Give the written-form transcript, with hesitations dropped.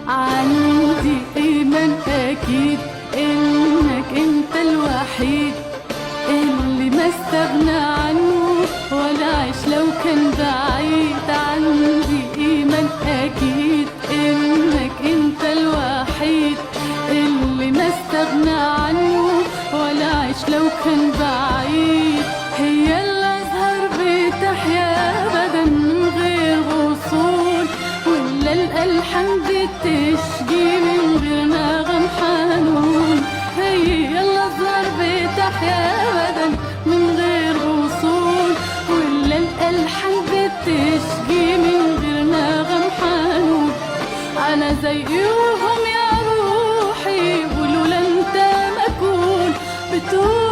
عندي إيمان أكيد إنك أنت الوحيد اللي ما استغنى عنه ولا عيش لو كان بعيد. عندي إيمان أكيد إنك أنت الوحيد اللي ما استغنى عنه ولا عيش لو كان بعيد. هي الأزهر بتحيا أبدا من غير وصول، ولا الألحان بتشجي من غير نغم حنون. هي الأزهر بتحيا أبدا من غير وصول، ولا الألحان بتشجي من غير نغم حنون. أنا زيهم يا روحي ولولا أنت ما أكون بتقول